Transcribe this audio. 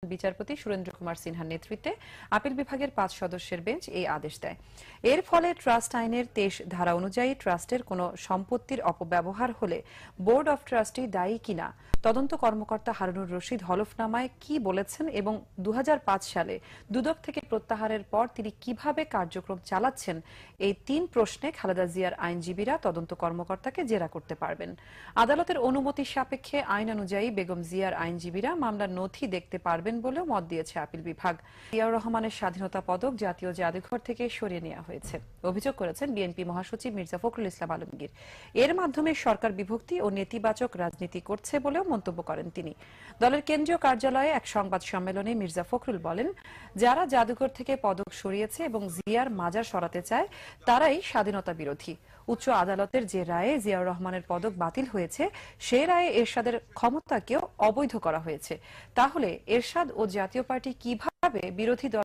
বিচারপতি সুরেন্দ্র কুমার সিনহার নেতৃত্বে আপিল বিভাগের 5 সদস্যের বেঞ্চ এই আদেশ দেয়। এর ফলে ট্রাস্ট আইনের 23 ধারা অনুযায়ী ট্রাস্টের কোনো সম্পত্তির অপব্যবহার হলে বোর্ড অব ট্রাস্টি দায়ী কিনা তদন্ত কর্মকর্তা হারুনুর রশিদ হলফনামায় কি বলেছেন এবং 2005 সালে দুদক থেকে প্রত্যাহারের পর তিনি কিভাবে কার্যক্রম চালাচ্ছেন, এই 3 প্রশ্নে খালেদা জিয়ার আইনজীবীরা তদন্ত কর্মকর্তাকে জেরা করতে পারবেন। আদালতের অনুমতি সাপেক্ষে আইন অনুযায়ী বেগম জিয়ার আইনজীবীরা মামলার নথি দেখতে পারবেন বলেও মত দিয়েছে আপিল বিভাগ। জিয়াউর রহমানের স্বাধীনতা পদক জাতীয় জাদুঘর থেকে সরিয়ে নেওয়া হয়েছে, অভিযোগ করেছেন বিএনপি মহাসচিব মির্জা ফখরুল ইসলাম আলমগীর। এর মাধ্যমে সরকার বিভক্তি ও নেতিবাচক রাজনীতি করছে বলেও মন্তব্য করেন তিনি। দলের কেন্দ্রীয় কার্যালয়ে এক সংবাদ সম্মেলনে মির্জা ফখরুল বলেন, যারা জাদুঘর থেকে পদক সরিয়েছে এবং জিয়ার মাজার সরাতে চায় তারাই স্বাধীনতা বিরোধী। উচ্চ আদালতের যে রায়ে জিয়াউর রহমানের পদক বাতিল হয়েছে সে রায়ে এরশাদের ক্ষমতাকেও অবৈধ করা হয়েছে। তাহলে এরশাদ ও জাতীয় পার্টি কিভাবে বিরোধী দল